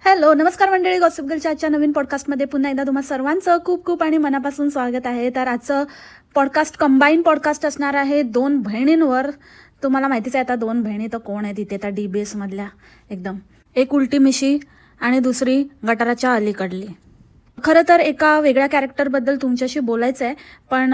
Hello, नमस्कार मंडळी. Gossip गर्लच्या आजच्या नवीन पॉडकास्टमध्ये पुन्हा एकदा तुम्हा सर्वांचं खूप खूप आणि मनापासून स्वागत आहे. तर आजचं पॉडकास्ट कंबाईन पॉडकास्ट असणार आहे दोन बहिणींवर. तुम्हाला माहितीच आहे आता दोन बहिणी तर कोण आहेत इथे, त्या DBS मधल्या एकदम. एक उलटी मिशी आणि दुसरी गटाराच्या अलीकडली. खरं तर एका वेगळ्या कॅरेक्टरबद्दल तुमच्याशी बोलायचं आहे, पण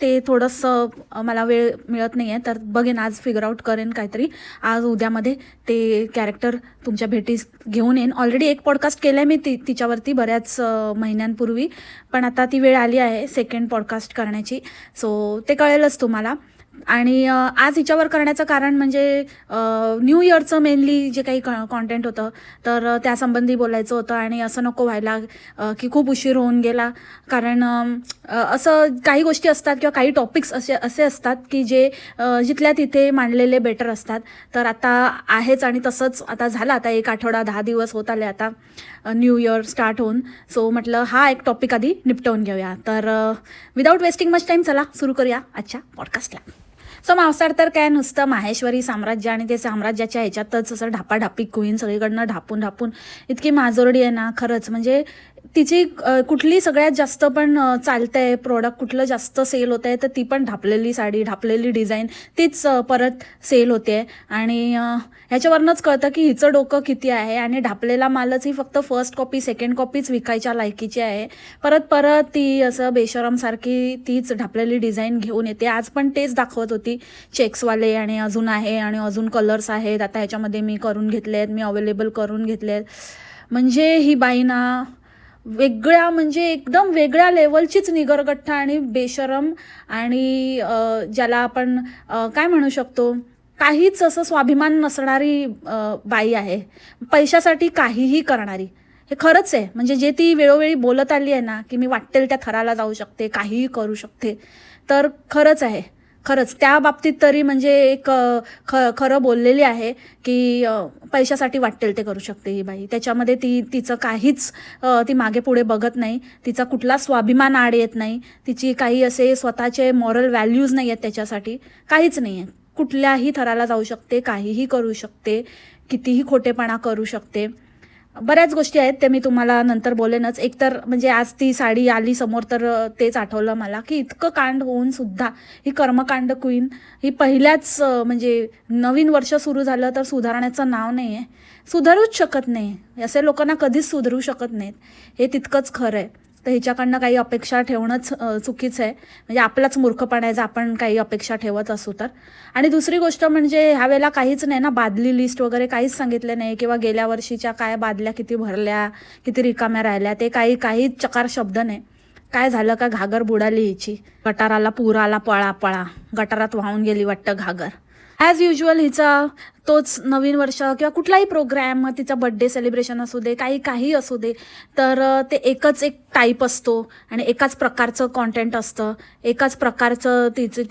ते थोडंसं मला वेळ मिळत नाही आहे. तर बघेन आज फिगर आउट करेन काहीतरी आज उद्यामध्ये ते कॅरेक्टर तुमच्या भेटी घेऊन येईन. ऑलरेडी एक पॉडकास्ट केलं आहे मी तिच्यावरती बऱ्याच महिन्यांपूर्वी, पण आता ती वेळ आली आहे सेकंड पॉडकास्ट करण्याची. सो ते कळेलच तुम्हाला. आणि आज हिच्यावर करण्याचं कारण म्हणजे न्यू इयरचं मेनली जे काही कॉन्टेंट होतं तर त्यासंबंधी बोलायचं होतं. आणि असं नको व्हायला की खूप उशीर होऊन गेला, कारण असं काही गोष्टी असतात किंवा काही टॉपिक्स असे असतात की जे जिथल्या तिथे मांडलेले बेटर असतात. तर आता आहेच, आणि तसंच आता झालं. आता 1 आठवडा 10 दिवस होत आले आता न्यू इयर स्टार्ट होऊन. सो म्हटलं हा एक टॉपिक आधी निपटवून घेऊया. तर विदाऊट वेस्टिंग मच टाईम चला सुरू करूया आजच्या पॉडकास्टला. सो मावसाड तर काय नुसतं माहेश्वरी साम्राज्य आणि ते साम्राज्याच्या ह्याच्यातच असं ढापाढापी क्वीन सगळीकडनं ढापून इतकी माजोरडी आहे ना खरंच. म्हणजे तिची कुठली सगळ्यात जास्त पण चालतंय प्रोडक्ट, कुठलं जास्त सेल होत आहे तर ती पण ढापलेली साडी, ढापलेली डिझाईन तीच परत सेल होते. आणि ह्याच्यावरनंच कळतं की हिचं डोकं किती आहे. आणि ढापलेला मालच ही फक्त फर्स्ट कॉपी सेकंड कॉपीच विकायच्या लायकीची आहे. परत परत ती असं बेशरमसारखी तीच ढापलेली डिझाईन घेऊन येते. आज पण तेच दाखवत होती, चेक्सवाले आणि अजून आहे आणि अजून कलर्स आहेत. आता ह्याच्यामध्ये मी करून घेतले आहेत, मी अवेलेबल करून घेतले आहेत. म्हणजे ही बाई ना वेगळ्या, म्हणजे एकदम वेगळ्या लेवलचीच निगरगठ्ठा आणि बेशरम. आणि ज्याला आपण काय म्हणू शकतो, काहीच असं स्वाभिमान नसणारी बाई आहे. पैशासाठी काहीही करणारी. हे खरंच आहे. म्हणजे जे ती वेळोवेळी बोलत आली आहे ना की मी वाटेल त्या थराला जाऊ शकते, काहीही करू शकते, तर खरंच आहे. खरंच त्या बाबतीत तरी म्हणजे एक खरं बोललेली आहे की पैशासाठी वाटेल ते करू शकते ही बाई. त्याच्यामध्ये तिचं काहीच ती मागे पुढे बघत नाही. तिचा कुठला स्वाभिमान आड येत नाही. तिची काही असे स्वतःचे मॉरल व्हॅल्यूज नाही आहेत त्याच्यासाठी, काहीच नाही आहे. कुठल्याही थराला जाऊ शकते, काहीही करू शकते, कितीही खोटेपणा करू शकते. बऱ्याच गोष्टी आहेत ते मी तुम्हाला नंतर बोलेनच. एकतर म्हणजे आज ती साडी आली समोर तर तेच आठवलं मला की इतकं कांड होऊन सुद्धा ही कर्मकांड क्वीन ही पहिल्याच म्हणजे नवीन वर्ष सुरू झालं तर सुधारण्याचं नाव नाही आहे. सुधारूच शकत नाही. असे लोकांना कधीच सुधारू शकत नाहीत, हे तितकंच खरं आहे. तर हिच्याकडनं काही अपेक्षा ठेवणंच चुकीचं आहे. म्हणजे आपलाच मूर्खपणा आहे जर आपण काही अपेक्षा ठेवत असू तर. आणि दुसरी गोष्ट म्हणजे ह्या वेळेला काहीच नाही ना, बादली लिस्ट वगैरे काहीच सांगितलं नाही, किंवा गेल्या वर्षीच्या काय बादल्या किती भरल्या, किती रिकाम्या राहिल्या, ते काहीच चकार शब्द नाही. काय झालं का, घागर बुडाली हिची. गटाराला पूर आला, पळा पळा, गटारात वाहून गेली वाटतं घागर. ॲज युजल हिचा तोच नवीन वर्ष किंवा कुठलाही प्रोग्रॅम, तिचा बड्डे सेलिब्रेशन असू दे, काही असू दे, तर ते एकच एक टाईप असतो आणि एकाच प्रकारचं कॉन्टेंट असतं, एकाच प्रकारचं तिचं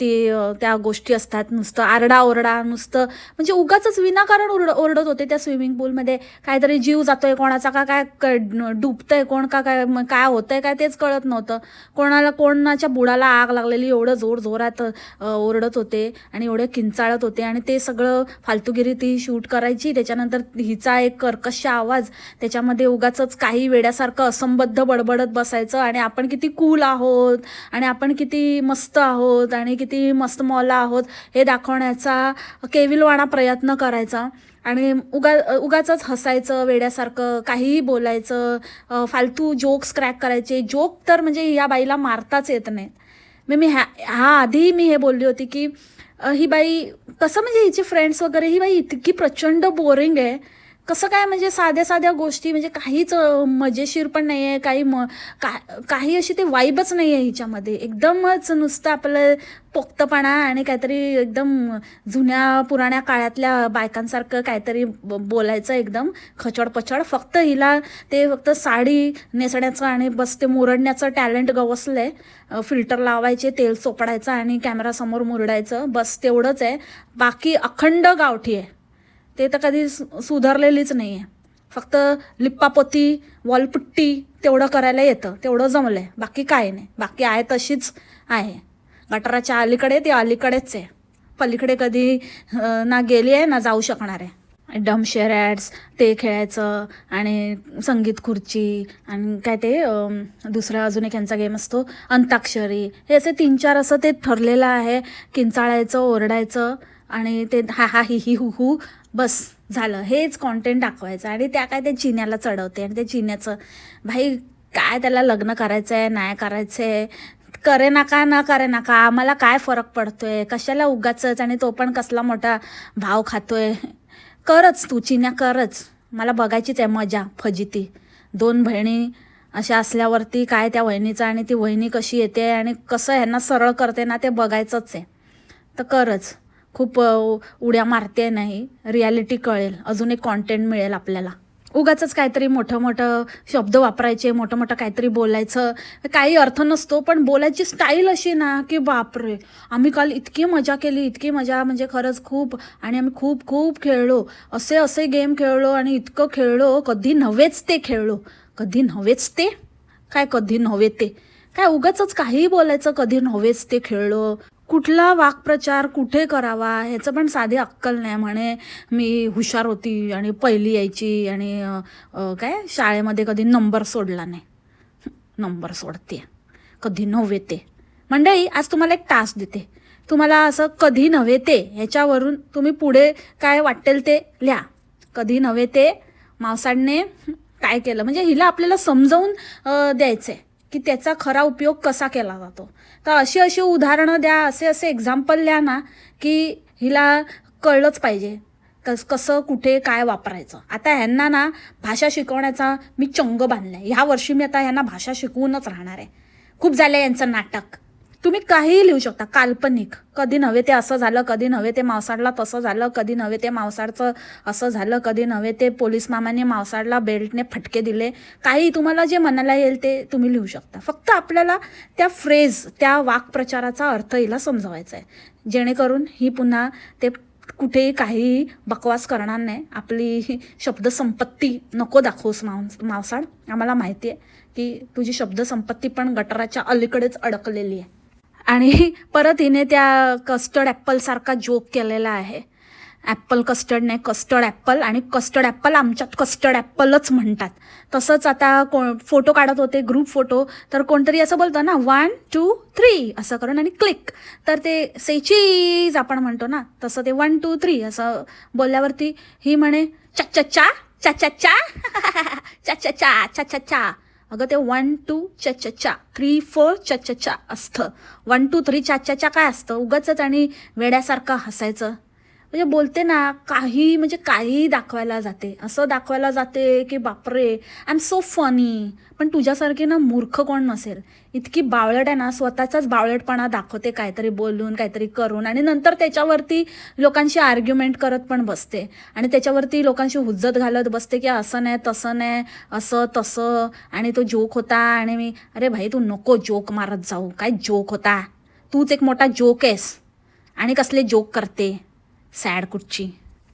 त्या गोष्टी असतात. नुसतं आरडाओरडा, नुसतं म्हणजे उगाचच विनाकारण ओरडत होते त्या स्विमिंग पूलमध्ये. काहीतरी जीव जातोय कोणाचा का काय, डुबतंय कोण का काय होतंय काय तेच कळत नव्हतं. कोणाच्या बुडाला आग लागलेली एवढं जोरात ओरडत होते आणि एवढे किंचाळत होते. आणि ते सगळं फालतूगिरी ती शूट करायची. त्याच्यानंतर हिचा एक कर्कश आवाज, त्याच्यामध्ये उगाचच काही वेड्यासारखं असंबद्ध बडबडत बसायचं. आणि आपण किती कूल आहोत आणि आपण किती मस्त आहोत आणि किती मस्त मौला आहोत हे दाखवण्याचा केविलवाणा प्रयत्न करायचा. आणि उगाचच हसायचं वेड्यासारखं, काहीही बोलायचं, फालतू जोक्स क्रॅक करायचे. जोक तर म्हणजे या बाईला मारताच येत नाहीत. मी आधी मी हे बोलली होती की ही बाई कसं, म्हणजे हिचे फ्रेंड्स वगैरे, ही बाई इतकी प्रचंड बोरिंग आहे. कसं काय, म्हणजे साध्या गोष्टी, म्हणजे काहीच मजेशीर पण नाही आहे, काही अशी ते वाईबच नाही आहे हिच्यामध्ये. एकदमच नुसतं आपलं पोक्तपणा आणि काहीतरी एकदम जुन्या पुराण्या काळातल्या बायकांसारखं काहीतरी बोलायचं, एकदम खचडपचड. फक्त हिला ते फक्त साडी नेसण्याचं आणि बस ते मुरडण्याचं टॅलेंट गवसलं आहे. फिल्टर लावायचे, तेल चोपडायचं आणि कॅमेरासमोर मुरडायचं, बस तेवढंच आहे. बाकी अखंड गावठी आहे. ते तर कधी सुधारलेलीच नाही आहे. फक्त लिप्पापोती, वॉलपुट्टी तेवढं करायला येतं, तेवढं जमलं आहे, बाकी काय नाही. बाकी आहे तशीच आहे. गटाराच्या अलीकडे ती अलीकडेच आहे, पलीकडे कधी ना गेली आहे ना जाऊ शकणार आहे. डमशेरॅड्स ते खेळायचं आणि संगीत खुर्ची आणि काय ते दुसरा अजून एक यांचा गेम असतो अंताक्षरी. हे असे 3-4 असं ते ठरलेलं आहे. किंचाळायचं, ओरडायचं आणि ते हा हा ही ही हू हू बस झालं. हेच कॉन्टेंट दाखवायचं आणि त्या काय ते चिन्याला चढवते आणि ते चिन्याचं भाई काय त्याला लग्न करायचं आहे नाही करायचं आहे करे नका न करे नका आम्हाला काय फरक पडतोय कशाला उगाचच आणि तो पण कसला मोठा भाव खातोय. करच तू चिन्या करच मला बघायचीच आहे मजा फजिती. 2 बहिणी अशा असल्यावरती काय त्या वहिनीचा आणि ती वहिनी कशी येते आणि कसं ह्यांना सरळ करते ना ते बघायचंच आहे. तर करच खूप उड्या मारते नाही रियालिटी कळेल अजून एक कॉन्टेंट मिळेल आपल्याला. उगाचच काहीतरी मोठं मोठं शब्द वापरायचे मोठं मोठं काहीतरी बोलायचं काही अर्थ नसतो पण बोलायची स्टाईल अशी ना की बापरे आम्ही काल इतकी मजा केली इतकी मजा म्हणजे खरंच खूप आणि आम्ही खूप खूप खेळलो असे असे गेम खेळलो आणि इतकं खेळलो कधी नव्हेच ते खेळलो कधी नव्हेच ते काय कधी नव्हे ते काय उगाचच काहीही बोलायचं कधी नव्हेच ते खेळलो. कुठला वाक्प्रचार कुठे करावा ह्याचं पण साधी अक्कल नाही. म्हणे मी हुशार होती आणि पहिली यायची आणि काय शाळेमध्ये कधी नंबर सोडला नाही. नंबर सोडते कधी नव्हे ते. मंडळी आज तुम्हाला एक टास्क देते. तुम्हाला असं कधी नव्हे ते ह्याच्यावरून तुम्ही पुढे काय वाटेल ते लिहा. कधी नव्हे ते मावसाडने काय केलं म्हणजे हिला आपल्याला समजावून द्यायचं आहे की त्याचा खरा उपयोग कसा केला जातो. तर अशी अशी उदाहरणं द्या असे असे एक्झाम्पल द्या ना की हिला कळलंच पाहिजे कसं कुठे काय वापरायचं. आता ह्यांना ना भाषा शिकवण्याचा मी चंग बांधला आहे. ह्या वर्षी मी आता ह्यांना भाषा शिकवूनच राहणार आहे. खूप झालं यांचं नाटक. तुम्ही काहीही लिहू शकता काल्पनिक. कधी नव्हे ते असं झालं कधी नव्हे ते मावसाडला तसं झालं कधी नव्हे ते मावसाडचं असं झालं कधी नव्हे ते पोलीस मामाने मावसाडला बेल्टने फटके दिले. काही तुम्हाला जे मनाला येईल ते तुम्ही लिहू शकता. फक्त आपल्याला त्या फ्रेज त्या वाक्प्रचाराचा अर्थ हिला समजवायचा आहे जेणेकरून ही पुन्हा ते कुठेही काही बकवास करणार नाही. आपली शब्दसंपत्ती नको दाखवूस मावसाड. आम्हाला माहिती आहे की तुझी शब्दसंपत्ती पण गटाराच्या अलीकडेच अडकलेली आहे. आणि परत हिने त्या कस्टर्ड ॲपलसारखा जोक केलेला आहे. ॲपल कस्टर्ड नाही कस्टर्ड ॲपल आणि कस्टर्ड ॲपल आमच्यात कस्टर्ड ॲपलच म्हणतात. तसंच आता फोटो काढत होते ग्रुप फोटो तर कोणतरी असं बोलतं ना 1 2 3 असं करून आणि क्लिक तर ते से चीज आपण म्हणतो ना तसं ते 1 2 3 असं बोलल्यावरती ही म्हणे चा चा चा चा चा चा चा चा चा चा चा चा. अगं ते 1 2 चा चा चा 3 4 चा चा चा असतं. 1 2 3 चा चा चा काय असतं उगाचच आणि वेड्यासारखं हसायचं. म्हणजे बोलते ना काही म्हणजे काही दाखवायला जाते असं दाखवायला जाते की बापरे आय एम सो फनी. पण तुझ्यासारखी ना मूर्ख कोण नसेल. इतकी बावळट आहे ना स्वतःचाच बावळटपणा दाखवते काहीतरी बोलून काहीतरी करून आणि नंतर त्याच्यावरती लोकांशी आर्ग्युमेंट करत पण बसते आणि त्याच्यावरती लोकांशी हुज्जत घालत बसते की असं नाही तसं नाही असं तसं आणि तो जोक होता आणि मी अरे भाई तू नको जोक मारत जाऊ. काय जोक होता तूच एक मोठा जोक आहेस आणि कसले जोक करते सॅड कुठची.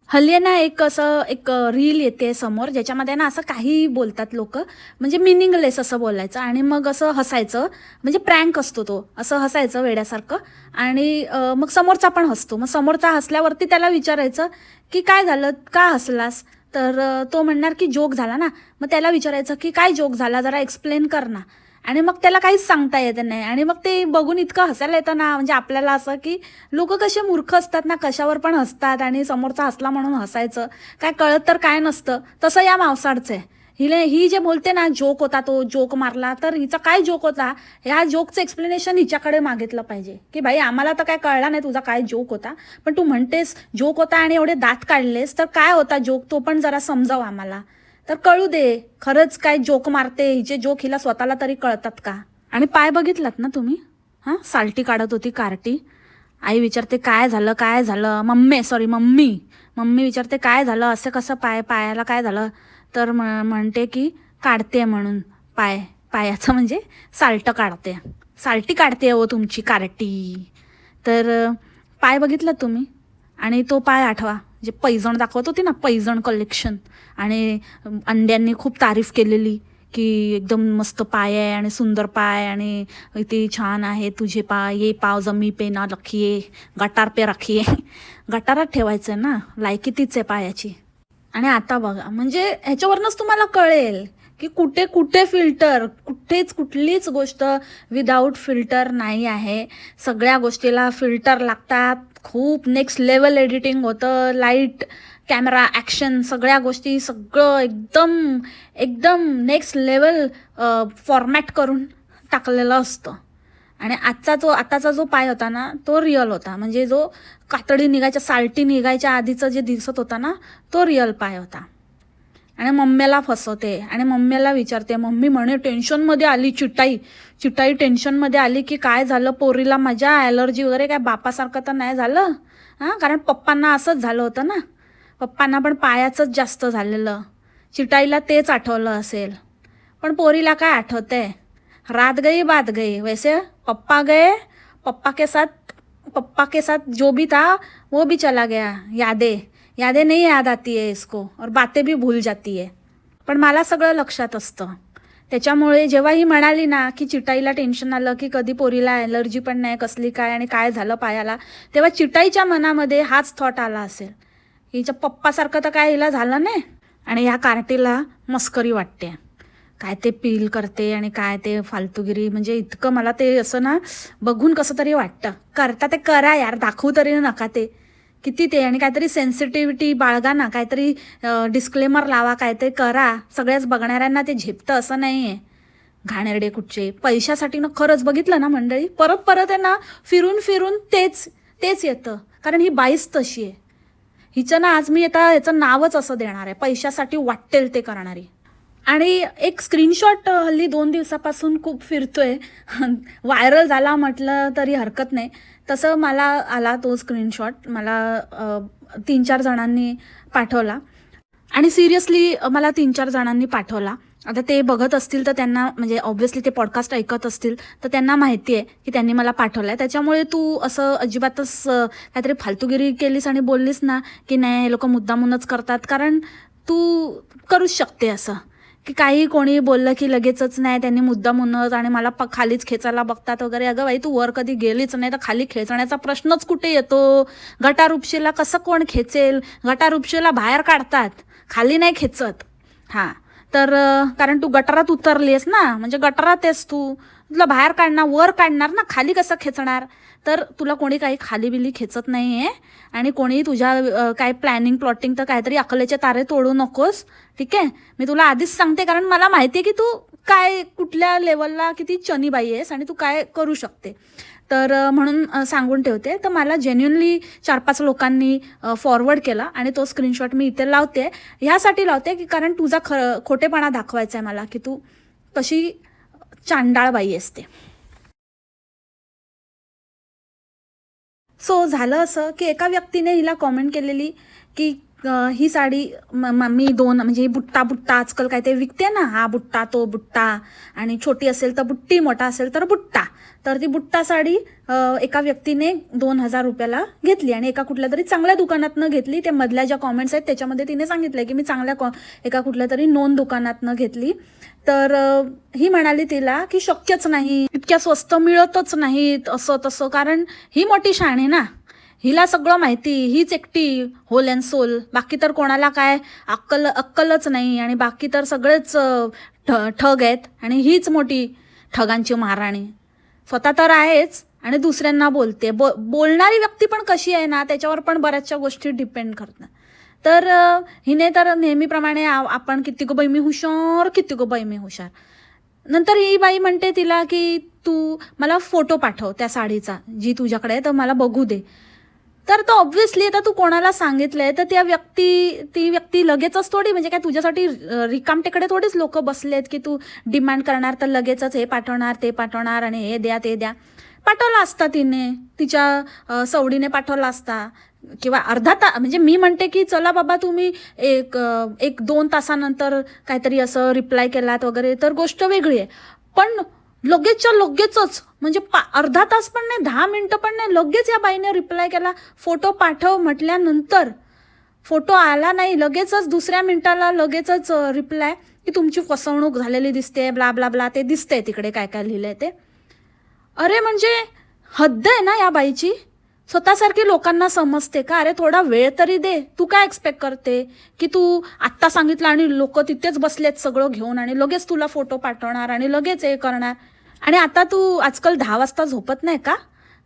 हल्ली ना एक असं एक रील येते समोर ज्याच्यामध्ये ना असं काही बोलतात लोक म्हणजे मिनिंगलेस असं बोलायचं आणि मग असं हसायचं म्हणजे प्रँक असतो तो असं हसायचं वेड्यासारखं आणि मग समोरचा पण हसतो. मग समोरचा हसल्यावरती त्याला विचारायचं की काय झालं का हसलास तर तो म्हणणार की जोक झाला ना. मग त्याला विचारायचं की काय जोक झाला जरा एक्सप्लेन कर ना आणि मग त्याला काहीच सांगता येत नाही आणि मग ते बघून इतकं हसायला येतं ना म्हणजे आपल्याला असं की लोक कसे मूर्ख असतात ना कशावर पण हसतात आणि समोरचा हसला म्हणून हसायचं काय कळत तर काय नसतं. तसं या मावसाडचं आहे. ही जे बोलते ना जोक होता तो जोक मारला तर हिचा काय जोक होता ह्या जोकचं एक्सप्लेनेशन हिच्याकडे मागितलं पाहिजे की भाई आम्हाला तर काय कळला नाही तुझा काय जोक होता पण तू म्हणतेस जोक होता आणि एवढे दात काढलेस तर काय होता जोक तो पण जरा समजाव आम्हाला तर कळू दे. खरंच काय जोक मारते हिचे जोक हिला स्वतःला तरी कळतात का. आणि पाय बघितलात ना तुम्ही हां साल्टी काढत होती कार्टी. आई विचारते काय झालं मम्मी विचारते काय झालं असं कसं पायाला काय झालं तर म्हणते की काढते म्हणून पायाचं म्हणजे साल्टी काढते हो तुमची कार्टी. तर पाय बघितलं तुम्ही आणि तो पाय आठवा जे पैजण दाखवत होती ना पैजण कलेक्शन आणि अंड्यांनी खूप तारीफ केलेली की एकदम मस्त पाय आहे आणि सुंदर पाय आणि इथे छान आहे तुझे पाय ये पाव जमी पे ना रखिये गटार पे रखिये. गटारात ठेवायचं ना लायकी तीच आहे पायाची. आणि आता बघा, म्हणजे ह्याच्यावरनंच तुम्हाला कळेल की कुठे कुठे फिल्टर, कुठलीच गोष्ट विदाऊट फिल्टर नाही आहे. सगळ्या गोष्टीला फिल्टर लागतात. खूप नेक्स्ट लेवल एडिटिंग होतं. लाईट, कॅमेरा, ॲक्शन, सगळ्या गोष्टी, सगळं एकदम एकदम नेक्स्ट लेवल फॉर्मॅट करून टाकलेलं असतं. आणि आताचा जो पाय होता ना, तो रिअल होता. म्हणजे जो कातडी निघायच्या, साल्टी निघायच्या आधीचं जे दिसत होता ना, तो रिअल पाय होता. आणि मम्मीला फसवते आणि मम्मीला विचारते. मम्मी म्हणे टेन्शनमध्ये आली चिटाई टेन्शनमध्ये आली की काय झालं पोरीला, माझ्या ॲलर्जी वगैरे काय बापासारखं तर नाही झालं. कारण पप्पांना असंच झालं होतं ना, पप्पांना पण पायाचंच जास्त झालेलं. चिटाईला तेच आठवलं असेल, पण पोरीला काय आठवते. रात गई बात गई. वैसे पप्पा गए, पप्पा के साथ जो भी था वो भी चला गया. यादें नहीं याद आती है इसको और बातें भी भूल जाती है. पण मला सगळं लक्षात असतं. त्याच्यामुळे जेव्हा ही म्हणाली ना की चिटाईला टेन्शन आलं की कधी पोरीला ॲलर्जी पण नाही कसली काय आणि काय झालं पायाला, तेव्हा चिटाईच्या मनामध्ये हाच थॉट आला असेल. हिच्या पप्पासारखं तर काय हिला झालं नाही. आणि ह्या कार्टीला मस्करी वाटते. काय ते पील करते आणि काय ते फालतूगिरी. म्हणजे इतकं मला ते असं ना बघून कसं तरी वाटतं. करता ते करा यार, दाखवू तरी नका ते किती ते. आणि काहीतरी सेन्सिटिव्हिटी बाळगा ना, काहीतरी डिस्क्लेमर लावा, काहीतरी करा. सगळ्याच बघणाऱ्यांना ते झेपतं असं नाही आहे. घाणेरडे कुठचे पैशासाठी ना, खरंच बघितलं ना मंडळी, परत आहे ना, फिरून तेच येतं. कारण ही बाईच तशी आहे. हिचं ना आज मी आता याचं नावच असं देणार आहे, पैशासाठी वाटेल ते करणारी. आणि एक स्क्रीनशॉट हल्ली 2 दिवसापासून खूप फिरतोय, व्हायरल झाला म्हटलं तरी हरकत नाही. तसं मला आला तो स्क्रीनशॉट, मला 3-4 जणांनी पाठवला. आणि सिरियसली मला 3-4 जणांनी पाठवला. आता ते बघत असतील तर त्यांना, म्हणजे ऑब्व्हियसली ते पॉडकास्ट ऐकत असतील तर त्यांना माहिती आहे की त्यांनी मला पाठवलं आहे. त्याच्यामुळे तू असं अजिबातच काहीतरी फालतूगिरी केलीस आणि बोललीस ना की नाही हे लोक मुद्दामूनच करतात, कारण तू करूच शकते असं की काही कोणी बोललं की लगेचच नाही त्यांनी मुद्दामूनच आणि मला खालीच खेचायला बघतात वगैरे. अगं बाई, तू वर कधी गेलीच नाही तर खाली खेचण्याचा प्रश्नच कुठे येतो. गटार उपशीला कसं कोण खेचेल? गटार उपशीला बाहेर काढतात, खाली नाही खेचत. हां, तर कारण तू गटारात उतरली आहेस ना, म्हणजे गटारात आहेस तू, तुला बाहेर काढणार, वर काढणार ना, खाली कसं खेचणार? तर तुला कोणी काही खाली बिली खेचत नाही आहे. आणि कोणी तुझ्या काय प्लॅनिंग तर काहीतरी अकलेचे तारे तोडू नकोस, ठीक आहे? मी तुला आधीच सांगते, कारण मला माहिती आहे की तू काय कुठल्या लेवलला किती चनीबाई आहेस आणि तू काय करू शकते. तर म्हणून सांगून ठेवते. तर मला जेन्युनली 4-5 लोकांनी फॉरवर्ड केला आणि तो स्क्रीनशॉट मी इथे लावते. ह्यासाठी लावते की कारण तुझा खोटेपणा दाखवायचा आहे मला की तू कशी चांडाळ बाई असते. सो झालं असं की एका व्यक्तीने हिला कॉमेंट केलेली की ही साडी मी 2, म्हणजे ही बुट्टा आजकाल काय ते विकते ना, हा बुट्टा तो बुट्टा, आणि छोटी असेल तर बुट्टी, मोठा असेल तर बुट्टा. तर ती बुट्टा साडी एका व्यक्तीने 2,000 रुपयाला घेतली आणि एका कुठल्या तरी चांगल्या दुकानातनं घेतली. त्या मधल्या ज्या कॉमेंट्स आहेत त्याच्यामध्ये तिने सांगितलं की मी चांगल्या एका कुठल्या तरी नोन दुकानातनं घेतली. तर ही म्हणाली तिला की शक्यच नाही, इतक्या स्वस्त मिळतच नाहीत असं तसं, कारण ही मोठी शाण आहे ना, हिला सगळं माहिती, हीच एकटी होल अँड सोल, बाकी तर कोणाला काय अक्कलच नाही आणि बाकी तर सगळेच ठग आहेत आणि हीच मोठी ठगांची महाराणी. स्वतः तर आहेच आणि दुसऱ्यांना बोलते. बोलणारी व्यक्ती पण कशी आहे ना त्याच्यावर पण बऱ्याचशा गोष्टी डिपेंड करतात. तर हिने तर नेहमीप्रमाणे आपण किती गो बाई मी हुशार. नंतर ही बाई म्हणते तिला की तू मला फोटो पाठव त्या साडीचा जी तुझ्याकडे आहे, तर मला बघू दे. तर तो ऑब्व्हियसली आता तू कोणाला सांगितलंय तर ती व्यक्ती लगेचच थोडी, म्हणजे काय तुझ्यासाठी रिकामटेकडे थोडीच लोक बसलेत की तू डिमांड करणार तर लगेचच हे पाठवणार ते पाठवणार आणि हे द्या ते द्या. पाठवला असता तिने, तिच्या सवडीने पाठवला असता किंवा अर्धा तास, म्हणजे मी म्हणते की चला बाबा तुम्ही 1-2 तासानंतर काहीतरी असं रिप्लाय केलात वगैरे तर गोष्ट वेगळी आहे. पण लगेचच म्हणजे अर्धा तास पण नाही, 10 मिनिटं पण नाही, लगेच या बाईने रिप्लाय केला. फोटो पाठव म्हटल्यानंतर फोटो आला नाही, लगेचच दुसऱ्या मिनिटाला लगेचच रिप्लाय की तुमची फसवणूक झालेली दिसते, ब्ला ब्ला ब्ला, ते दिसतंय तिकडे काय काय लिहिलंय ते. अरे म्हणजे हद्द आहे ना या बाईची. स्वतःसारखी लोकांना समजते का? अरे थोडा वेळ तरी दे. तू काय एक्सपेक्ट करते की तू आत्ता सांगितलं आणि लोक तिथेच बसलेत सगळं घेऊन आणि लगेच तुला फोटो पाठवणार आणि लगेच हे करणार. आणि आता तू आजकाल 10 वाजता झोपत नाही का?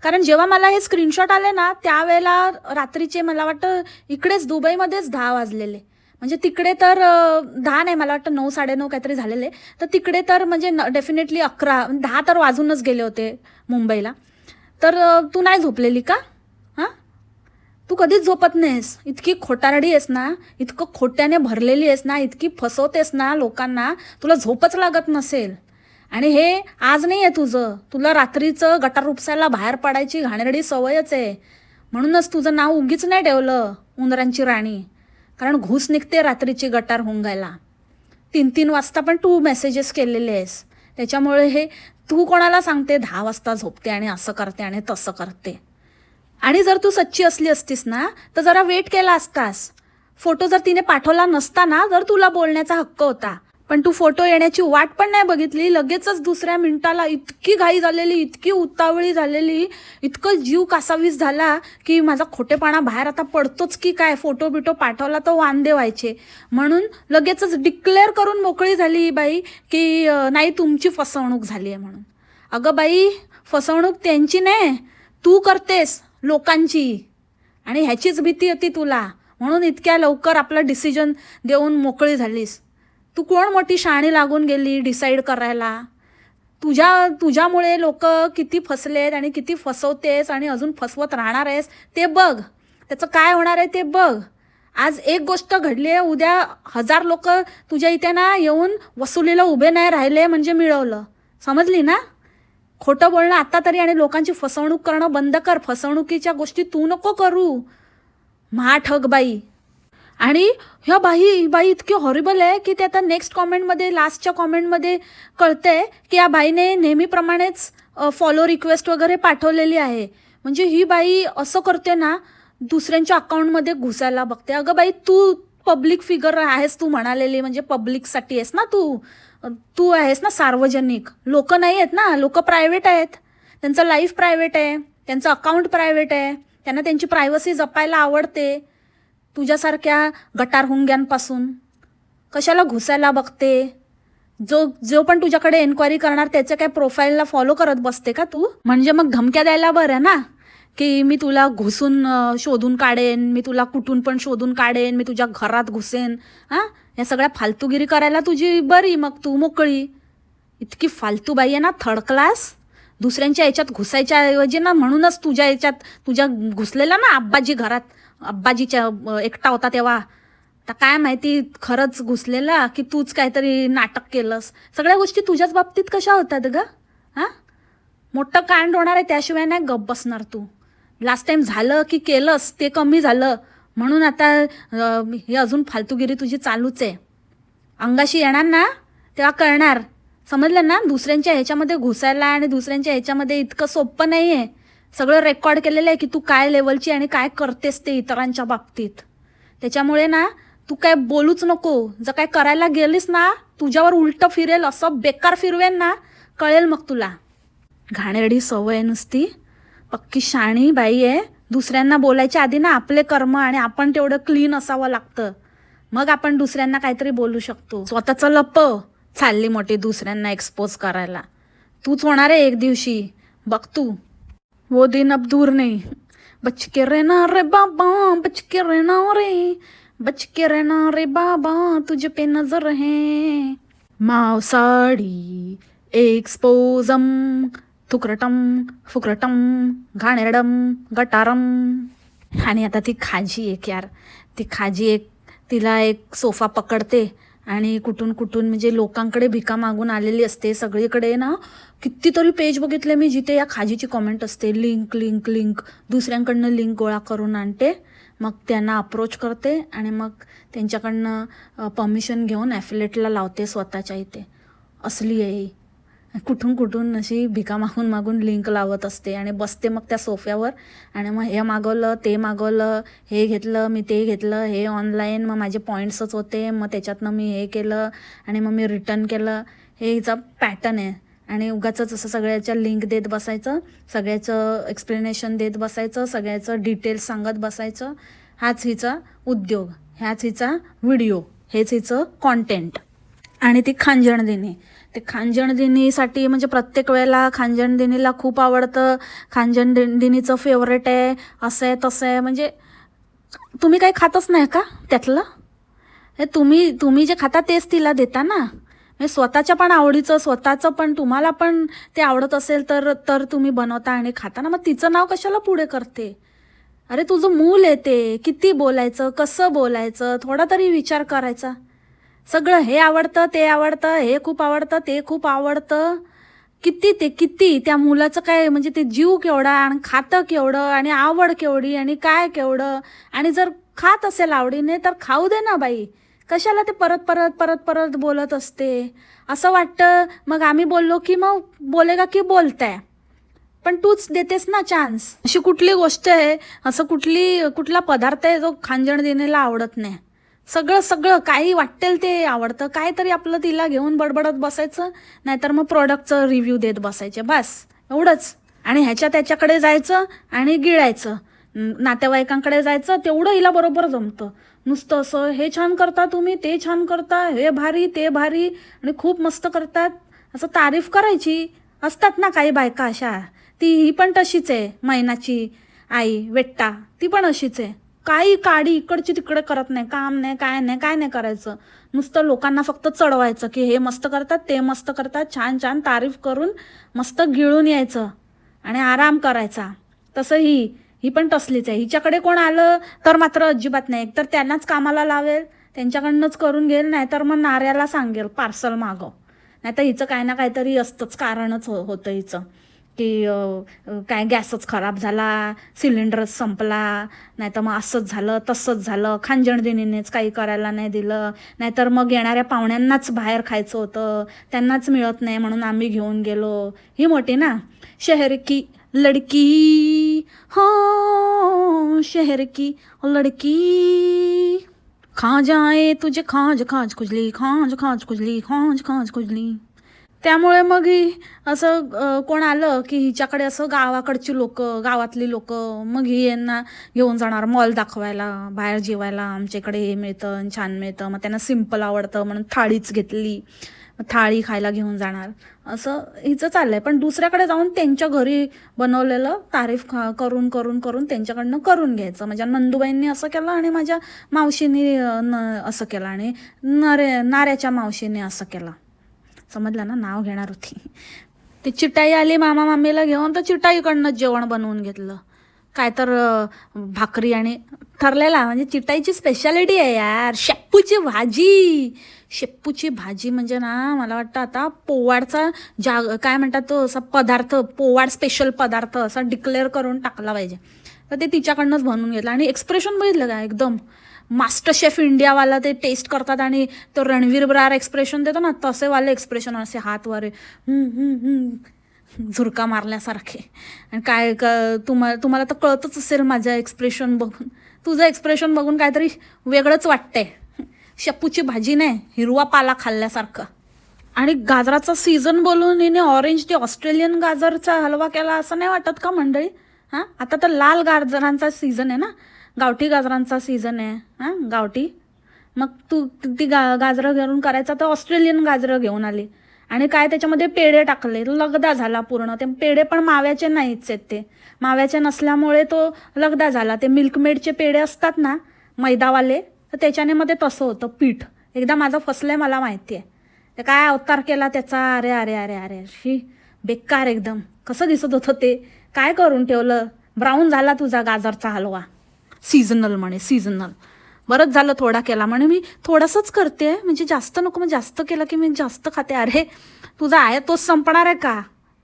कारण जेव्हा मला हे स्क्रीनशॉट आले ना त्यावेळेला रात्रीचे मला वाटतं इकडेच दुबईमध्येच 10 वाजलेले. म्हणजे तिकडे तर 10 नाही, मला वाटतं 9, 9:30 काहीतरी झालेले. तर तिकडे तर म्हणजे डेफिनेटली 11, 10 तर वाजूनच गेले होते मुंबईला. तर तू नाही झोपलेली का? हां, तू कधीच झोपत नाहीस. इतकी खोटारडी आहेस ना, इतकं खोट्याने भरलेली आहेस ना, इतकी फसवतेस ना लोकांना, तुला झोपच लागत नसेल. आणि हे आज नाही आहे तुझं, तुला रात्रीचं गटार उपसायला बाहेर पडायची घाणेरडी सवयच आहे. म्हणूनच तुझं नाव उगीच नाही ठेवलं उंदरांची राणी. कारण घूस निघते रात्रीची गटार हुंगायला. 3-3 वाजता पण तू मेसेजेस केलेले आहेस. त्याच्यामुळे हे तू कोणाला सांगते 10 वाजता झोपते आणि असं करते आणि तसं करते. आणि जर तू सच्ची असली असतीस ना तर जरा वेट केला असतास. फोटो जर तिने पाठवला नसता ना तर तुला बोलण्याचा हक्क होता. पण तू फोटो येण्याची वाट पण नाही बघितली. लगेचच दुसऱ्या मिनिटाला इतकी घाई झालेली, इतकी उतावळी झालेली, इतकं जीव कासावीस झाला की माझा खोटेपणा बाहेर आता पडतोच की काय. फोटो बिटो पाठवला तर वांदे व्हायचे. म्हणून लगेचच डिक्लेअर करून मोकळी झाली ही बाई की नाही तुमची फसवणूक झाली आहे म्हणून. अगं बाई, फसवणूक त्यांची नाही, तू करतेस लोकांची. आणि ह्याचीच भीती होती तुला, म्हणून इतक्या लवकर आपला डिसिजन देऊन मोकळी झालीस. तू कोण मोठी शहाणी लागून गेली डिसाईड करायला? तुझ्यामुळे लोक किती फसलेत आणि किती फसवतेस आणि अजून फसवत राहणार आहेस ते बघ. त्याचं काय होणार आहे ते बघ. आज एक गोष्ट घडली आहे, उद्या 1000 लोक तुझ्या इथे ना येऊन वसुलीला उभे नाही राहिले म्हणजे मिळवलं. समजली ना? खोटं बोलणं आता तरी आणि लोकांची फसवणूक करणं बंद कर. फसवणुकीच्या गोष्टी तू नको करू, महाठग बाई. आणि ह्या बाई इतकी हॉरिबल आहे की ते आता नेक्स्ट कॉमेंटमध्ये, लास्टच्या कॉमेंटमध्ये कळतंय की या बाईने नेहमीप्रमाणेच फॉलो रिक्वेस्ट वगैरे पाठवलेली आहे. म्हणजे ही बाई असं करते ना, दुसऱ्यांच्या अकाउंटमध्ये घुसायला बघते. अगं बाई, तू पब्लिक फिगर आहेस, तू म्हणालेली, म्हणजे पब्लिकसाठी आहेस ना तू आहेस ना सार्वजनिक. लोक नाही आहेत ना, लोक प्रायव्हेट आहेत. त्यांचं लाईफ प्रायव्हेट आहे, त्यांचं अकाउंट प्रायव्हेट आहे, त्यांना त्यांची प्रायव्हसी जपायला आवडते. तुझ्यासारख्या गटार हुंग्यांपासून कशाला घुसायला बघते? जो पण तुझ्याकडे एन्क्वायरी करणार त्याच्या काय प्रोफाईलला फॉलो करत बसते का तू? म्हणजे मग धमक्या द्यायला बरं ना, की मी तुला घुसून शोधून काढेन, मी तुला कुठून पण शोधून काढेन, मी तुझ्या घरात घुसेन. हां, या सगळ्या फालतूगिरी करायला तुझी बरी, मग तू मोकळी. इतकी फालतू बाई आहे ना, थर्ड क्लास. दुसऱ्यांच्या याच्यात घुसायच्या ऐवजी ना, म्हणूनच तुझ्या याच्यात तुझ्या घुसलेला ना आब्बाजी घरात, आब्बाजीच्या एकटा होता तेव्हा. आता काय माहिती खरंच घुसलेला की तूच काहीतरी नाटक केलंस. सगळ्या गोष्टी तुझ्याच बाबतीत कशा होतात ग? हां, मोठं कांड होणार आहे त्याशिवाय नाही गप्प बसणार तू. लास्ट टाइम झालं की केलंस ते कमी झालं, म्हणून आता हे अजून फालतूगिरी तुझी चालूच आहे. अंगाशी येणार ना तेव्हा कळणार. समजलं ना? दुसऱ्यांच्या ह्याच्यामध्ये घुसायला आणि दुसऱ्यांच्या ह्याच्यामध्ये इतकं सोपं नाही आहे. सगळं रेकॉर्ड केलेलं आहे की तू काय लेवलची आणि काय करतेस ते इतरांच्या बाबतीत. त्याच्यामुळे ना तू काय बोलूच नको. जर काय करायला गेलीस ना, तुझ्यावर उलटं फिरेल, असं बेकार फिरवेन ना, कळेल मग तुला. घाणेरडी सवय नुसती. पक्की शाणी बाई आहे. दुसऱ्यांना बोलायच्या आधी ना आपले कर्म आणि आपण तेवढं क्लीन असावं लागतं, मग आपण दुसऱ्यांना काहीतरी बोलू शकतो. स्वतःचं लप चालली मोठी दुसऱ्यांना एक्सपोज करायला. तूच होणार आहे एक दिवशी, बघ तू. वो दिन अब दूर नहीं. बच के रहना रे बाबा, बच के रहना रे, बच के रहना रे बाबा, तुझे पे नजर है. मावसाडी एक्सपोजम, थुकरटम फुकरटम, घाणेरडम गटारम. आणि आता ती खाजी एक यार, ती खाजी एक, तिला एक सोफा पकडते आणि कुठून म्हणजे लोकांकडे भिका मागून आलेली असते. सगळीकडे ना कितीतरी पेज बघितले मी जिथे या खाजीची कॉमेंट असते, लिंक लिंक लिंक. दुसऱ्यांकडनं लिंक गोळा करून आणते, मग त्यांना अप्रोच करते आणि मग त्यांच्याकडनं परमिशन घेऊन ॲफिलेटला लावते स्वतःच्या इथे. असली आहे, कुठून अशी भिका मागून लिंक लावत असते आणि बसते मग त्या सोफ्यावर. आणि मग हे मागवलं, ते मागवलं, हे घेतलं, मी ते घेतलं, हे ऑनलाईन, मग माझे पॉईंट्सच होते, मग त्याच्यातनं मी हे केलं आणि मग मी रिटर्न केलं. हे हिचा पॅटर्न आहे. आणि उगाचच असं सगळ्याच्या लिंक देत बसायचं, सगळ्याचं एक्सप्लेनेशन देत बसायचं, सगळ्याचं डिटेल्स सांगत बसायचं. हाच हिचा उद्योग, ह्याच हिचा व्हिडिओ, हेच हिचं कॉन्टेंट. आणि ती खांजणदिनी, ते खांजणदिनीसाठी म्हणजे प्रत्येक वेळेला खांजणदिनीला खूप आवडतं, खांजणदिनीचं फेवरेट आहे, असं आहे तसं आहे. म्हणजे तुम्ही काही खातच नाही का त्यातलं? हे तुम्ही जे खाता तेच तिला देता ना. म्हणजे स्वतःच्या पण आवडीचं, स्वतःचं पण तुम्हाला पण ते आवडत असेल तर तर तुम्ही बनवता आणि खाता ना. मग तिचं नाव कशाला पुढे करते? अरे तुझं मूल आहे ते, किती बोलायचं, कसं बोलायचं, थोडा तरी विचार करायचा. सगळं हे आवडतं, ते आवडतं, हे खूप आवडतं, ते खूप आवडतं. किती त्या मुलाचं काय म्हणजे ते जीव केवढा आणि खातं केवढं आणि आवड केवढी आणि काय केवढं. आणि जर खात असेल आवडीने तर खाऊ दे ना बाई, कशाला ते परत परत परत परत बोलत असते. असं वाटतं मग आम्ही बोललो की मग बोलेगा की बोलताय, पण तूच देतेस ना चान्स. अशी कुठली गोष्ट आहे, असं कुठला पदार्थ आहे जो खांजणदिनीला आवडत नाही? सगळं काही वाटेल ते आवडतं. काहीतरी आपलं तिला घेऊन बडबडत बसायचं, नाहीतर मग प्रोडक्टचं रिव्ह्यू देत बसायचे, बस एवढंच. आणि त्याच्याकडे जायचं आणि गिळायचं, नातेवाईकांकडे जायचं, तेवढं हिला बरोबर जमतं. नुसतं असं हे छान करता तुम्ही, ते छान करता, हे भारी ते भारी आणि खूप मस्त करतात, असं तारीफ करायची. असतात ना काही बायका अशा, ही पण तशीच आहे. मैनाची आई वेट्टा ती पण अशीच आहे. काही काडी इकडची तिकडे करत नाही, काम नाही, काय नाही करायचं. नुसतं लोकांना फक्त चढवायचं की हे मस्त करतात, ते मस्त करतात, छान छान तारीफ करून मस्त गिळून यायचं आणि आराम करायचा. तसं ही पण तसलीच आहे. हिच्याकडे कोण आलं तर मात्र अजिबात नाही. एकतर त्यांनाच कामाला लावेल, त्यांच्याकडनंच करून घेईल, नाहीतर मग नाऱ्याला सांगेल पार्सल मागव. नाहीतर हिचं काय ना काहीतरी असतंच, कारणच होतं हिचं की काय गॅसच खराब झाला, सिलेंडरच संपला, नाहीतर मग असंच झालं तसंच झालं, खांजणदिनीनेच काही करायला नाही दिलं, नाहीतर मग येणाऱ्या पाहुण्यांनाच बाहेर खायचं होतं, त्यांनाच मिळत नाही म्हणून आम्ही घेऊन गेलो. ही मोठी ना, शहर की लडकी, हो शहर की लडकी, खा जाए तुझे खाज खाज खुजली, खाज खाज खुजली, खाज खाज खुजली. त्यामुळे मग ही असं कोण आलं की हिच्याकडे असं गावाकडची लोक, गावातली लोक, मग ही यांना घेऊन जाणार मॉल दाखवायला, बाहेर जेवायला, आमच्याकडे हे मिळतं छान मिळतं. मग त्यांना सिम्पल आवडतं म्हणून थाळीच घेतली, थाळी खायला घेऊन जाणार. असं हिचं चाललंय. पण दुसऱ्याकडे जाऊन त्यांच्या घरी बनवलेलं तारीफ करून करून करून त्यांच्याकडनं करून घ्यायचं. माझ्या नंदूबाईंनी असं केलं आणि माझ्या मावशीने असं केलं आणि नाऱ्याच्या मावशीने असं केलं. समजलं ना, नाव घेणार होती. ती चिटाई आली मामा मामीला घेऊन, तर चिटाईकडनंच जेवण बनवून घेतलं. काय तर भाकरी आणि ठरलेला, म्हणजे चिटाईची स्पेशालिटी आहे यार, शेपूची भाजी. शेपूची भाजी म्हणजे ना, मला वाटतं आता पोवाडचा काय म्हणतात तो असा पदार्थ, पोवाड स्पेशल पदार्थ असा डिक्लेअर करून टाकला पाहिजे. तर ते तिच्याकडनंच बनवून घेतलं. आणि एक्सप्रेशन बघितलं का, एकदम मास्टर शेफ इंडियावाला ते टेस्ट करतात आणि तो रणवीर ब्रार एक्सप्रेशन देतो ना, तसे वाले एक्सप्रेशन, असे हात वारे झुरका मारल्यासारखे. आणि काय तुम्हाला तर कळतच असेल माझं एक्सप्रेशन बघून, तुझं एक्सप्रेशन बघून काहीतरी वेगळंच वाटतंय. शेपूची भाजी नाही, हिरवा पाला खाल्ल्यासारखं. आणि गाजराचा सीझन बोलून हिने ऑरेंज ते ऑस्ट्रेलियन गाजरचा हलवा केला, असं नाही वाटत का मंडळी? हां, आता तर लाल गाजरांचा सीझन आहे ना, गावठी गाजरांचा सीझन आहे. हां, गावठी. मग तू ती गाजरं घेऊन करायचा तर ऑस्ट्रेलियन गाजरं घेऊन आली आणि काय त्याच्यामध्ये पेढे टाकले, लगदा झाला पूर्ण. ते पेढे पण माव्याचे नाहीच आहेत, ते माव्याचे नसल्यामुळे तो लगदा झाला. ते मिल्कमेडचे पेढे असतात ना मैदावाले, तर त्याच्याने मध्ये तसं होतं पीठ. एकदा माझं फसलंय, मला माहिती आहे. ते काय अवतार केला त्याचा, अरे अरे अरे अरे शी बेकार एकदम. कसं दिसत होतं ते, काय करून ठेवलं. ब्राऊन झाला तुझा गाजरचा हलवा. सीझनल म्हणे, सीझनल. बरंच झालं थोडा केला म्हणे, मी थोडंसंच करते, म्हणजे जास्त नको, मग जास्त केलं की मी जास्त खाते. अरे तुझा आहे तोच संपणार आहे का?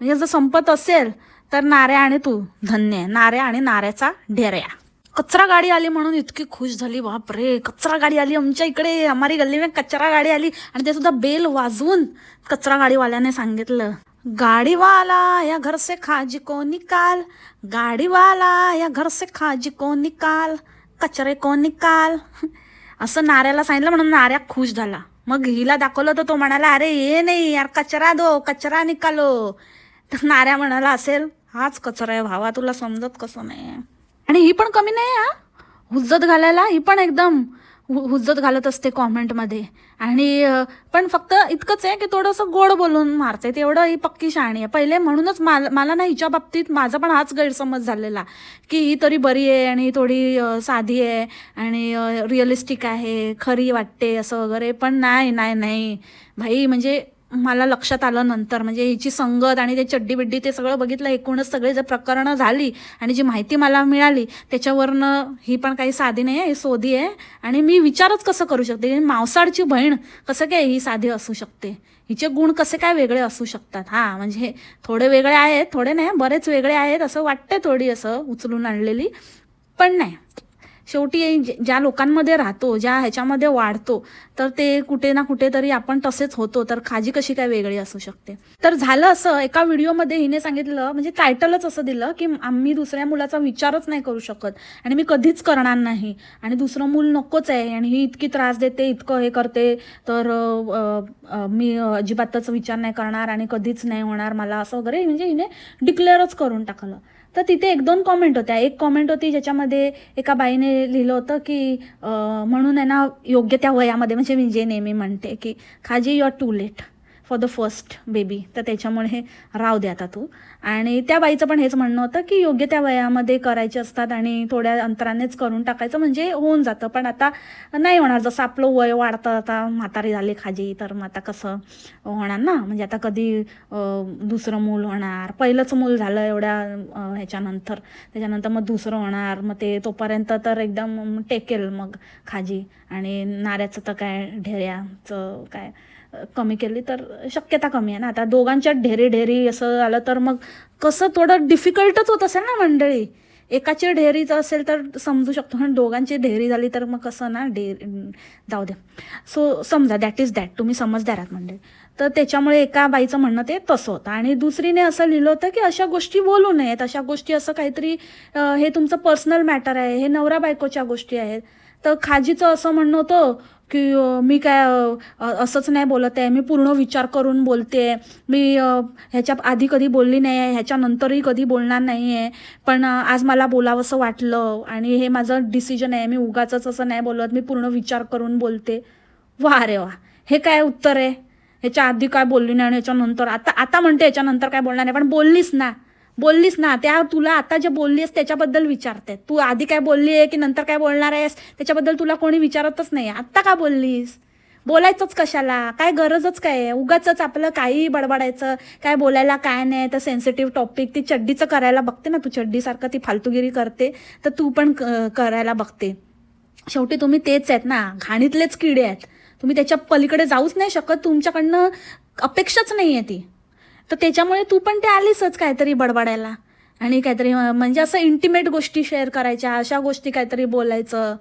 म्हणजे जर संपत असेल तर नाऱ्या आणि तू धन्य आहे. नाऱ्या आणि नाऱ्याचा ढेऱ्या. कचरा गाडी आली म्हणून इतकी खुश झाली, बापरे कचरा गाडी आली आमच्या इकडे, हमारी गल्ली में कचरा गाडी आली. आणि ते सुद्धा बेल वाजवून कचरा गाडीवाल्याने सांगितलं, गाडीवाला या घर से खाजी को निकाल, गाडीवाला या घर से खाजी को निकाल, कचरे को निकाल. असं नाऱ्याला सांगितलं म्हणून नाऱ्या खुश झाला. मग हिला दाखवलं तर तो म्हणाला, अरे हे नाही यार, कचरा दो, कचरा निकालो. तर नाऱ्या म्हणाला असेल, हाच कचरा आहे भावा, तुला समजत कसं नाही. आणि ही पण कमी नाही हा हुज्जत घालायला, ही पण एकदम हुज्जत घालत असते कॉमेंटमध्ये. आणि पण फक्त इतकंच आहे की थोडंसं गोड बोलून मारते, तेवढं ही पक्की शहाणी आहे. पहिले म्हणूनच मला ना हिच्या बाबतीत माझा पण हाच गैरसमज झालेला की ही तरी बरी आहे आणि थोडी साधी आहे आणि रिअलिस्टिक आहे, खरी वाटते असं वगैरे. पण नाही नाही नाही भाई, म्हणजे मला लक्षात आलं नंतर, म्हणजे हिची संगत आणि ते चड्डी बिड्डी ते सगळं बघितलं, एकूणच सगळे जर प्रकरणं झाली आणि जी माहिती मला मिळाली त्याच्यावरनं ही पण काही साधी नाही आहे, ही सोदी आहे. आणि मी विचारच कसं करू शकते, मावसाडची बहीण कसं काय ही साधी असू शकते, हिचे गुण कसे काय वेगळे असू शकतात. हां म्हणजे थोडे वेगळे आहेत, थोडे नाही बरेच वेगळे आहेत असं वाटतं, थोडी असं उचलून आणलेली. पण नाही, शेवटी ज्या लोकांमध्ये राहतो, ज्या ह्याच्यामध्ये वाढतो, तर ते कुठे ना कुठे तरी आपण तसेच होतो. तर खाजी कशी काय वेगळी असू शकते. तर झालं असं, एका व्हिडिओमध्ये हिने सांगितलं, म्हणजे टायटलच असं दिलं की आम्ही दुसऱ्या मुलाचा विचारच नाही करू शकत आणि मी कधीच करणार नाही आणि दुसरं मूल नकोच आहे आणि ही इतकी त्रास देते, इतकं हे करते, तर मी अजिबातच विचार नाही करणार आणि कधीच नाही होणार मला असं वगैरे, म्हणजे हिने डिक्लेअरच करून टाकलं. तर तिथे 1-2 कॉमेंट होत्या. एक कॉमेंट होती ज्याच्यामध्ये एका बाईने लिहिलं होतं की म्हणून आहे ना योग्य त्या वयामध्ये, म्हणजे मी जे नेहमी म्हणते की खाजी you are too late for the first baby, तर त्याच्यामुळे राव दे आता तू. आणि त्या बाईचं पण हेच म्हणणं होतं की योग्य त्या वयामध्ये करायचे असतात आणि थोड्या अंतरानेच करून टाकायचं म्हणजे होऊन जातं. पण आता नाही होणार, जसं आपलं वय वाढतं, आता म्हातारी झाली खाजी, तर मग आता कसं होणार ना, म्हणजे आता कधी दुसरं मूल होणार, पहिलंच मूल झालं एवढ्या ह्याच्यानंतर, त्याच्यानंतर मग दुसरं होणार, मग ते तोपर्यंत तर एकदम टेकेल मग खाजी. आणि नाऱ्याचं तर काय, ढेऱ्याचं काय कमी केली तर शक्यता कमी आहे ना. आता दोघांच्यात ढेरी ढेरी असं आलं तर मग कसं थोडं डिफिकल्टच होत असेल ना मंडळी. एकाची ढेरीचं असेल तर समजू शकतो, पण दोघांची ढेरी झाली तर मग कसं ना, जाऊ द्या. सो समजा दॅट इज दॅट, तुम्ही समजदार आहात मंडळी. तर त्याच्यामुळे एका बाईचं म्हणणं ते तसं होतं. आणि दुसरीने असं लिहिलं होतं की अशा गोष्टी बोलू नयेत, अशा गोष्टी असं काहीतरी, हे तुमचं पर्सनल मॅटर आहे, हे नवरा बायकोच्या गोष्टी आहेत. तर खाजीचं असं म्हणणं होतं की मी काय असंच नाही बोलत आहे, मी पूर्ण विचार करून बोलते, मी ह्याच्या आधी कधी बोलली नाही आहे, ह्याच्यानंतरही कधी बोलणार नाही आहे, पण आज मला बोलावंसं वाटलं आणि हे माझं डिसिजन आहे, मी उगाचच असं नाही बोलत, मी पूर्ण विचार करून बोलते. वा रे वा, हे काय उत्तर आहे. ह्याच्या आधी काय बोलली नाही आणि ह्याच्यानंतर आता म्हणते ह्याच्यानंतर काय बोलणार नाही, पण बोललीस ना त्या, तुला आता जे बोलली आहेस त्याच्याबद्दल विचारते. तू आधी काय बोलली आहे की नंतर काय बोलणार आहेस त्याच्याबद्दल तुला कोणी विचारतच नाही. आत्ता का बोललीस, बोलायचंच कशाला, काय गरजच काय आहे, उगाचच आपलं काही बडबडायचं, काय बोलायला काय नाही. तर सेन्सिटिव्ह टॉपिक ती चड्डीचं करायला बघते ना, तू चड्डीसारखं ती फालतूगिरी करते, तर तू पण करायला बघते. शेवटी तुम्ही तेच आहेत ना, घाणीतलेच किडे आहेत तुम्ही, त्याच्या पलीकडे जाऊच नाही शकत, तुमच्याकडनं अपेक्षाच नाही आहे ती. तर त्याच्यामुळे तू पण ते आलीसच काहीतरी बडबडायला आणि काहीतरी, म्हणजे असं इंटिमेट गोष्टी शेअर करायच्या, अशा गोष्टी काहीतरी बोलायचं.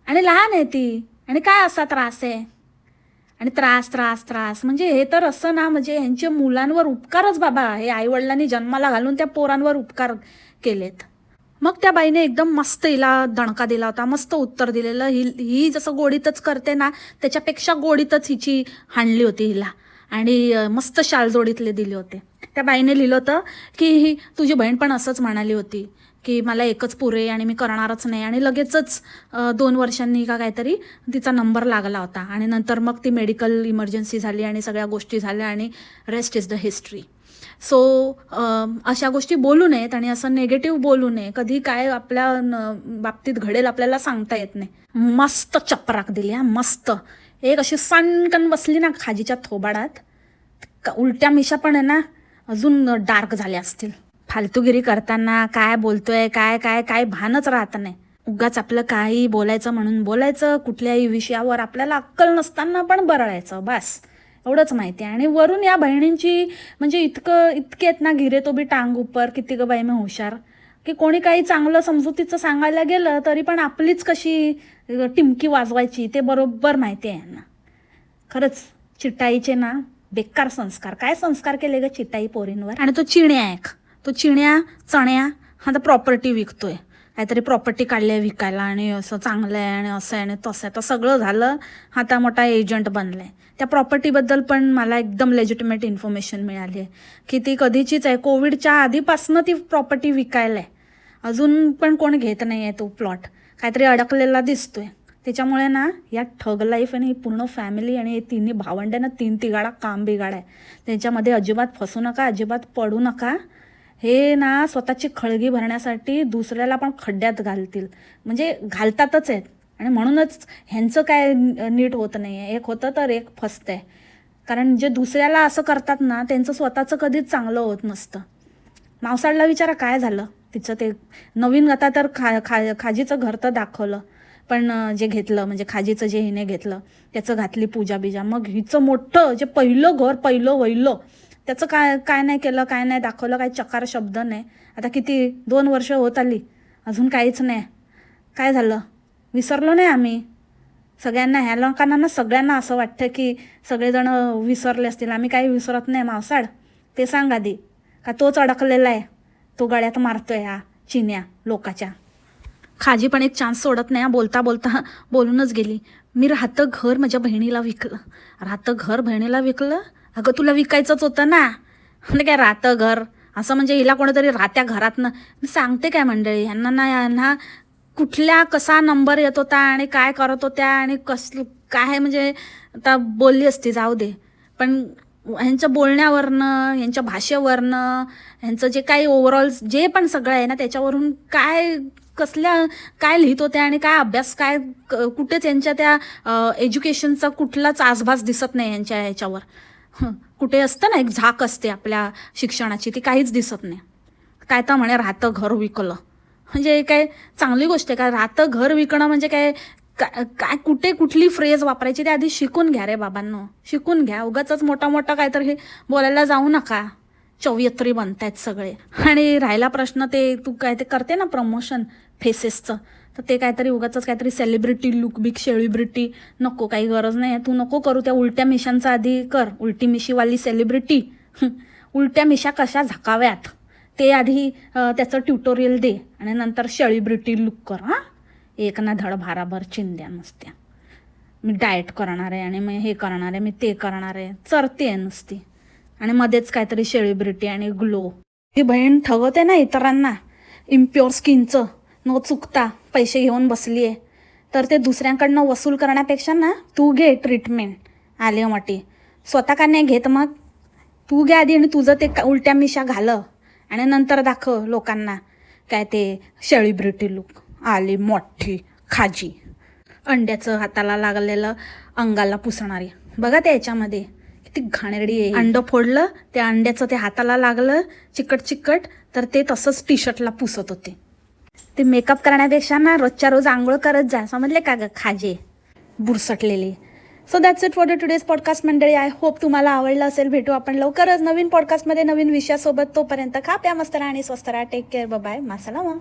आणि लहान आहे ती, आणि काय असा त्रास आहे, आणि त्रास त्रास त्रास म्हणजे हे तर असं ना, म्हणजे ह्यांच्या मुलांवर उपकारच बाबा, हे आईवडिलांनी जन्माला घालून त्या पोरांवर उपकार केलेत. मग त्या बाईने एकदम मस्त हिला दणका दिला होता, मस्त उत्तर दिलेलं. ही जसं गोडीतच करते ना, त्याच्यापेक्षा गोडीतच हिची हाणली होती हिला, आणि मस्त शालजोडीतले दिले होते. त्या बाईने लिहिलं होतं की ही तुझी बहीण पण असंच म्हणाली होती की मला एकच पुरे आणि मी करणारच नाही, आणि लगेचच 2 वर्षांनी का काहीतरी तिचा नंबर लागला होता, आणि नंतर मग ती मेडिकल इमर्जन्सी झाली आणि सगळ्या गोष्टी झाल्या, आणि rest is the history. So अशा गोष्टी बोलू नयेत आणि असं नेगेटिव्ह बोलू नये. कधी काय आपल्या बाबतीत घडेल आपल्याला सांगता येत नाही. मस्त चपराक दिली हा, मस्त. एक अशी सणकन बसली ना खाजीच्या थोबाडात, उलट्या मिशा पण आहे ना अजून डार्क झाल्या असतील. फालतूगिरी करताना काय बोलतोय, काय काय काय भानच राहत नाही. उगाच आपलं काही बोलायचं म्हणून बोलायचं, कुठल्याही विषयावर आपल्याला अक्कल नसताना पण बरळायचं, बस एवढंच माहिती आहे. आणि वरून या बहिणींची म्हणजे इतके आहेत ना, गिरे तो बी टांग उपर, किती ग बाई मी हुशार, की कोणी काही चांगलं समजुतीचं सांगायला गेलं तरी पण आपलीच कशी टिमकी वाजवायची ते बरोबर माहिती आहे ना. खरंच चिटाईचे ना बेकार संस्कार, काय संस्कार केले ग चिटाई पोरींवर. आणि तो चिण्या चण्या हा तर प्रॉपर्टी विकतोय, काहीतरी प्रॉपर्टी काढली आहे विकायला आणि असं चांगलं आहे आणि असं आहे आणि तसं आहे. तर सगळं झालं, आता मोठा एजंट बनला आहे. त्या प्रॉपर्टीबद्दल पण मला एकदम लेजिटिमेट इन्फॉर्मेशन मिळाली आहे की ती कधीचीच आहे, कोविडच्या आधीपासून ती प्रॉपर्टी विकायला आहे. अजून पण कोण घेत नाही आहे तो प्लॉट, काहीतरी अडकलेला दिसतोय. त्याच्यामुळे ना या ठग लाईफ आणि पूर्ण फॅमिली आणि हे तिन्ही भावंड्यांना तीन तिघाडा काम बिघाड आहे. त्याच्यामध्ये अजिबात फसू नका, अजिबात पडू नका. हे ना स्वतःची खळगी भरण्यासाठी दुसऱ्याला पण खड्ड्यात घालतील, म्हणजे घालतातच आहेत. आणि म्हणूनच ह्यांचं काय नीट होत नाही आहे. एक होतं तर एक फसतंय. कारण जे दुसऱ्याला असं करतात ना त्यांचं स्वतःचं कधीच चांगलं होत नसतं. मावसाळला विचारा काय झालं तिचं. ते नवीन आता तर खाजीचं घर तर दाखवलं, पण जे घेतलं म्हणजे खाजीचं जे हिने घेतलं त्याचं घातली पूजा बिजा. मग हिचं मोठं जे पहिलं घर पहिलं वहिलं त्याचं काय नाही केलं, काय नाही दाखवलं, काही चकार शब्द नाही. आता किती 2 वर्ष होत आली, अजून काहीच नाही. काय झालं, विसरलो नाही आम्ही. सगळ्यांना ह्या लोकांना ना सगळ्यांना असं वाटतं की सगळेजण विसरले असतील. आम्ही काही विसरत नाही मावसाळ. ते सांग आधी, का तोच अडकलेला आहे, तो गळ्यात मारतोय ह्या चिन्या लोकाच्या. खाजी पण एक चान्स सोडत नाही. बोलता बोलता बोलूनच गेली, मी राहतं घर माझ्या बहिणीला विकलं. राहतं घर बहिणीला विकलं? अगं तुला विकायचंच होतं ना. म्हणजे काय राहतं घर असं, म्हणजे हिला कोणीतरी राहत्या घरातनं. मी सांगते काय मंडळी, ह्यांना कुठल्या कसा नंबर येत होता आणि काय करत होत्या आणि काय म्हणजे आता बोलली असती जाऊ दे, पण ह्यांच्या बोलण्यावरनं, ह्यांच्या भाषेवरनं, ह्यांचं जे काही ओव्हरऑल जे पण सगळं आहे ना त्याच्यावरून काय लिहित होत्या आणि काय अभ्यास, काय कुठेच यांच्या त्या एज्युकेशनचा कुठलाच आसभास दिसत नाही यांच्या ह्याच्यावर. कुठे असतं ना एक झाक असते आपल्या शिक्षणाची, ती काहीच दिसत नाही. काय तर म्हणे राहतं घर विकलं, म्हणजे काय चांगली गोष्ट आहे का? राहतं घर विकणं म्हणजे काय कुठे कुठली फ्रेज वापरायची ते आधी शिकून घ्या रे बाबांनो, शिकून घ्या. उगाच मोठा काहीतरी हे बोलायला जाऊ नका. चौयत्री बनतायत सगळे. आणि राहिला प्रश्न ते तू काय ते करते ना प्रमोशन फेसेसचं, तर ते काहीतरी उगाच काहीतरी सेलिब्रिटी लुक बिक सेलिब्रिटी नको, काही गरज नाही आहे. तू नको करू. त्या उलट्या मिशांचा आधी कर, उलटी मिशीवाली सेलिब्रिटी. उलट्या मिशा कशा झाकाव्यात ते आधी त्याचं ट्युटोरियल दे आणि नंतर सेलिब्रिटी लुक कर. हां, एक ना धड भाराभर चिंध्या नुसत्या. मी डाएट करणार आहे आणि मी हे करणार आहे, मी ते करणार आहे, चरते आहे नुसती. आणि मध्येच काहीतरी सेलिब्रिटी आणि ग्लो. ही बहीण ठगवते ना इतरांना इम्प्युअर स्किनचं न चुकता पैसे घेऊन बसली आहे. तर ते दुसऱ्यांकडनं वसूल करण्यापेक्षा ना तू घे ट्रीटमेंट आले वाटी. स्वतः का नाही घेत? मग तू घे आधी आणि तुझं ते उलट्या मिशा घाल आणि नंतर दाखव लोकांना काय ते सेलिब्रिटी लुक. आली मोठी खाजी, अंड्याचं हाताला लागलेलं अंगाला पुसणारी. बघा त्या याच्यामध्ये किती घाणेरडी आहे. अंड फोडलं, त्या अंड्याचं ते हाताला लागलं चिकट, तर ते तसंच टी शर्टला पुसत होते. ते मेकअप करण्यापेक्षा ना रोजच्या रोज आंघोळ करत जा, समजले का ग खाजे बुरसटलेली. So that's it for the today's podcast मंडळी. आय होप तुम्हाला आवडलं असेल. भेटू आपण लवकरच नवीन पॉडकास्टमध्ये नवीन विषयासोबत. तोपर्यंत खा प्या मस्त राहा आणि स्वस्त राहा. Take care. बाय. मासलामा.